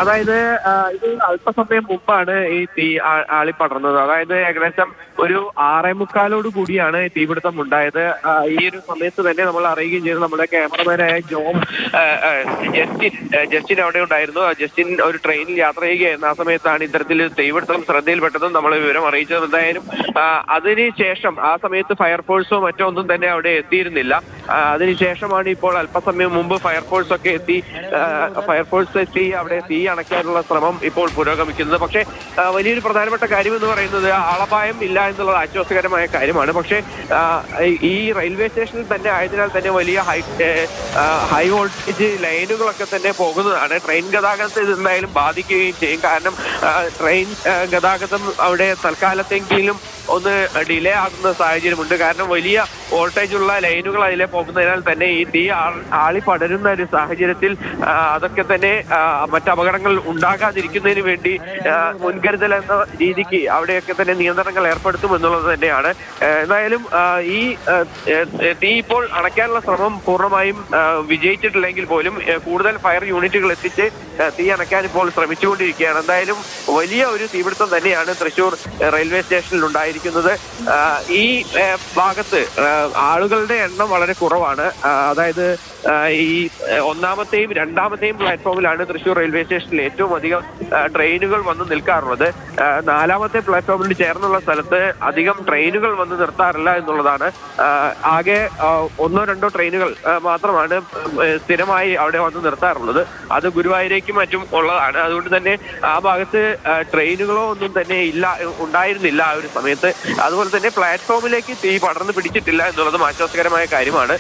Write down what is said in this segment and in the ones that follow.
അതായത് ഇത് അല്പസമയം മുമ്പാണ് ഈ തീ ആളിപ്പടർന്നത്. അതായത് ഏകദേശം ഒരു 6:45 കൂടിയാണ് തീപിടുത്തം ഉണ്ടായത്. ഈ ഒരു സമയത്ത് തന്നെ നമ്മൾ അറിയുകയും ചെയ്തു. നമ്മുടെ ക്യാമറമാനായ ജസ്റ്റിൻ അവിടെ ഉണ്ടായിരുന്നു. ജസ്റ്റിൻ ഒരു ട്രെയിനിൽ യാത്ര ചെയ്യുകയായിരുന്നു. ആ സമയത്താണ് ഇത്തരത്തിൽ തീപിടുത്തം ശ്രദ്ധയിൽപ്പെട്ടതും നമ്മൾ വിവരം അറിയിച്ചത്. എന്തായാലും അതിനുശേഷം ആ സമയത്ത് ഫയർഫോഴ്സോ മറ്റോ ഒന്നും തന്നെ അവിടെ എത്തിയിരുന്നില്ല. അതിനുശേഷമാണ് ഇപ്പോൾ അല്പസമയം മുമ്പ് ഫയർഫോഴ്സ് എത്തി അവിടെ തീ അണയ്ക്കാനുള്ള ശ്രമം ഇപ്പോൾ പുരോഗമിക്കുന്നത്. പക്ഷേ വലിയൊരു പ്രധാനപ്പെട്ട കാര്യം എന്ന് പറയുന്നത് ആളപായം ഇല്ല എന്നുള്ളത് ആശ്വാസകരമായ കാര്യമാണ്. പക്ഷേ ഈ റെയിൽവേ സ്റ്റേഷനിൽ തന്നെ ആയതിനാൽ തന്നെ വലിയ ഹൈ വോൾട്ടേജ് ലൈനുകളൊക്കെ തന്നെ പോകുന്നതാണ്. ട്രെയിൻ ഗതാഗതത്തെ ഇത് എന്തായാലും ബാധിക്കുകയും ചെയ്യും. കാരണം ട്രെയിൻ ഗതാഗതം അവിടെ തൽക്കാലത്തെങ്കിലും ഒന്ന് ഡിലേ ആകുന്ന സാഹചര്യമുണ്ട്. കാരണം വലിയ വോൾട്ടേജ് ഉള്ള ലൈനുകൾ അതിലെ പോകുന്നതിനാൽ തന്നെ ഈ തീ ആളി പടരുന്ന ഒരു സാഹചര്യത്തിൽ അതൊക്കെ തന്നെ മറ്റ് അപകടങ്ങൾ ഉണ്ടാകാതിരിക്കുന്നതിന് വേണ്ടി മുൻകരുതൽ എന്ന രീതിക്ക് അവിടെയൊക്കെ തന്നെ നിയന്ത്രണങ്ങൾ ഏർപ്പെടുത്തും എന്നുള്ളത് തന്നെയാണ്. എന്തായാലും ഈ തീ ഇപ്പോൾ അണയ്ക്കാനുള്ള ശ്രമം പൂർണ്ണമായും വിജയിച്ചിട്ടില്ലെങ്കിൽ പോലും കൂടുതൽ ഫയർ യൂണിറ്റുകൾ എത്തിച്ച് തീ അണയ്ക്കാൻ ഇപ്പോൾ ശ്രമിച്ചുകൊണ്ടിരിക്കുകയാണ്. എന്തായാലും വലിയ ഒരു തീപിടുത്തം തന്നെയാണ് തൃശ്ശൂർ റെയിൽവേ സ്റ്റേഷനിൽ ഉണ്ടായിരിക്കുന്നത്. ഈ ഭാഗത്ത് ആളുകളുടെ എണ്ണം വളരെ കുറവാണ്. അതായത് ഈ ഒന്നാമത്തെയും രണ്ടാമത്തെയും പ്ലാറ്റ്ഫോമിലാണ് തൃശ്ശൂർ റെയിൽവേ സ്റ്റേഷനിൽ ഏറ്റവും അധികം ട്രെയിനുകൾ വന്ന് നിൽക്കാറുള്ളത്. നാലാമത്തെ പ്ലാറ്റ്ഫോമിന് ചേർന്നുള്ള സ്ഥലത്ത് അധികം ട്രെയിനുകൾ വന്ന് നിർത്താറില്ല എന്നുള്ളതാണ്. ആകെ 1-2 ട്രെയിനുകൾ മാത്രമാണ് സ്ഥിരമായി അവിടെ വന്ന് നിർത്താറുള്ളത്. അത് ഗുരുവായൂരേക്കും മറ്റും ഉള്ളതാണ്. അതുകൊണ്ട് തന്നെ ആ ഭാഗത്ത് ട്രെയിനുകളോ ഒന്നും തന്നെ ഉണ്ടായിരുന്നില്ല ആ ഒരു സമയത്ത്. അതുപോലെ തന്നെ പ്ലാറ്റ്ഫോമിലേക്ക് തീ പടർന്നു പിടിച്ചിട്ടില്ല എന്നുള്ളതും ആശ്വാസകരമായ കാര്യമാണ്.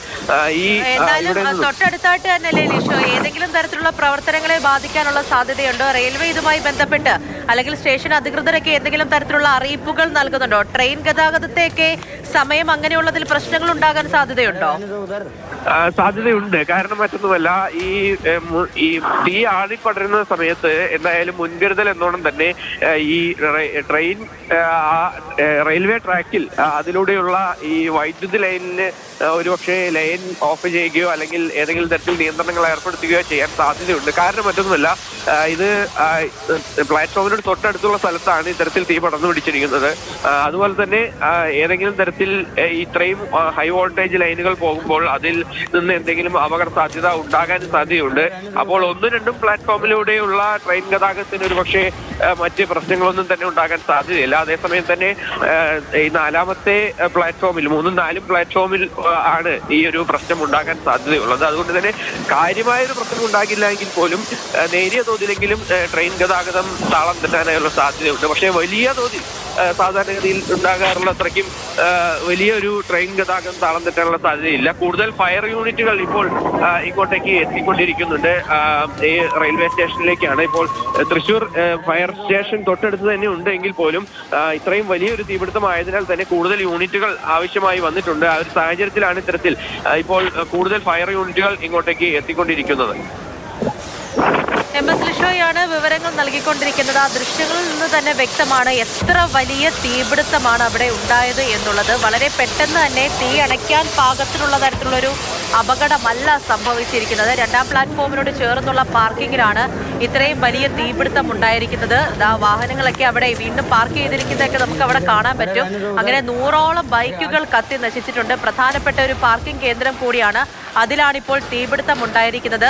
തൊട്ടടുത്തായിട്ട് തന്നെയല്ലേ ലിഷോ, ഏതെങ്കിലും തരത്തിലുള്ള പ്രവർത്തനങ്ങളെ ബാധിക്കാനുള്ള സാധ്യതയുണ്ടോ? റെയിൽവേ ഇതുമായി ബന്ധപ്പെട്ട് അല്ലെങ്കിൽ സ്റ്റേഷൻ അധികൃതരൊക്കെ എന്തെങ്കിലും തരത്തിലുള്ള അറിയിപ്പുകൾ നൽകുന്നുണ്ടോ? ട്രെയിൻ ഗതാഗതത്തെയൊക്കെ സമയം അങ്ങനെയുള്ളതിൽ പ്രശ്നങ്ങൾ ഉണ്ടാകാൻ സാധ്യതയുണ്ടോ? സാധ്യതയുണ്ട്. കാരണം മറ്റൊന്നുമല്ല, ഈ തീ ആളിപ്പടരുന്ന സമയത്ത് എന്തായാലും മുൻകരുതൽ എന്നോണം തന്നെ ഈ ട്രെയിൻ റെയിൽവേ ട്രാക്കിൽ അതിലൂടെയുള്ള ഈ വൈദ്യുതി ലൈനിന് ഒരുപക്ഷെ ലൈൻ ഓഫ് ചെയ്യുകയോ അല്ലെങ്കിൽ ഏതെങ്കിലും തരത്തിൽ നിയന്ത്രണങ്ങൾ ഏർപ്പെടുത്തുകയോ ചെയ്യാൻ സാധ്യതയുണ്ട്. കാരണം മറ്റൊന്നുമല്ല, ഇത് പ്ലാറ്റ്ഫോമിനോട് തൊട്ടടുത്തുള്ള സ്ഥലത്താണ് ഇത്തരത്തിൽ തീ പടർന്നു പിടിച്ചിരിക്കുന്നത്. അതുപോലെ തന്നെ ഏതെങ്കിലും തരത്തിൽ ഇത്രയും ഹൈ വോൾട്ടേജ് ലൈനുകൾ പോകുമ്പോൾ അതിൽ നിന്ന് എന്തെങ്കിലും അപകട സാധ്യത ഉണ്ടാകാൻ സാധ്യതയുണ്ട്. അപ്പോൾ 1-2 പ്ലാറ്റ്ഫോമിലൂടെയുള്ള ട്രെയിൻ ഗതാഗതത്തിന് ഒരു പക്ഷേ മറ്റ് പ്രശ്നങ്ങളൊന്നും തന്നെ ഉണ്ടാകാൻ സാധ്യതയില്ല. അതേസമയം തന്നെ ഈ 4-ാമത്തെ പ്ലാറ്റ്ഫോമിൽ 3-4 പ്ലാറ്റ്ഫോമിൽ ആണ് ഈ ഒരു പ്രശ്നം ഉണ്ടാകാൻ സാധ്യതയുള്ളത്. അതുകൊണ്ട് തന്നെ കാര്യമായൊരു പ്രശ്നം ഉണ്ടാകില്ല എങ്കിൽ പോലും നേരിയ തോതിലെങ്കിലും ട്രെയിൻ ഗതാഗതം താളം തെറ്റാനായുള്ള സാധ്യതയുണ്ട്. പക്ഷേ വലിയ തോതിൽ സാധാരണഗതിയിൽ ഉണ്ടാകാറുള്ള അത്രയ്ക്കും വലിയൊരു ട്രെയിൻ ഗതാഗതം താളം തെറ്റാനുള്ള സാധ്യതയില്ല. കൂടുതൽ ഫയർ യൂണിറ്റുകൾ ഇപ്പോൾ ഇങ്ങോട്ടേക്ക് എത്തിക്കൊണ്ടിരിക്കുന്നുണ്ട്. ഈ റെയിൽവേ സ്റ്റേഷനിലേക്കാണ്. ഇപ്പോൾ തൃശ്ശൂർ ഫയർ സ്റ്റേഷൻ തൊട്ടടുത്ത് തന്നെ ഉണ്ട് എങ്കിൽ പോലും ഇത്രയും വലിയൊരു തീപിടുത്തം ആയതിനാൽ തന്നെ കൂടുതൽ യൂണിറ്റുകൾ ആവശ്യമായി വന്നിട്ടുണ്ട്. ആ ഒരു സാഹചര്യത്തിലാണ് ഇത്തരത്തിൽ ഇപ്പോൾ കൂടുതൽ ഫയർ യൂണിറ്റുകൾ ഇങ്ങോട്ടേക്ക് എത്തിക്കൊണ്ടിരിക്കുന്നത്. MS ലിഷോയാണ് വിവരങ്ങൾ നൽകിക്കൊണ്ടിരിക്കുന്നത്. ആ ദൃശ്യങ്ങളിൽ നിന്ന് തന്നെ വ്യക്തമാണ് എത്ര വലിയ തീപിടുത്തമാണ് അവിടെ ഉണ്ടായത് എന്നുള്ളത്. വളരെ പെട്ടെന്ന് തന്നെ തീ അണയ്ക്കാൻ പാകത്തിനുള്ള തരത്തിലുള്ളൊരു അപകടമല്ല സംഭവിച്ചിരിക്കുന്നത്. 2-ാം പ്ലാറ്റ്ഫോമിനോട് ചേർന്നുള്ള പാർക്കിങ്ങിലാണ് ഇത്രയും വലിയ തീപിടുത്തം ഉണ്ടായിരിക്കുന്നത്. വാഹനങ്ങളൊക്കെ അവിടെ വീണ്ടും പാർക്ക് ചെയ്തിരിക്കുന്നതൊക്കെ നമുക്ക് അവിടെ കാണാൻ പറ്റും. അങ്ങനെ 100ഓളം ബൈക്കുകൾ കത്തി നശിച്ചിട്ടുണ്ട്. പ്രധാനപ്പെട്ട ഒരു പാർക്കിംഗ് കേന്ദ്രം കൂടിയാണ്. അതിലാണിപ്പോൾ തീപിടുത്തം ഉണ്ടായിരിക്കുന്നത്.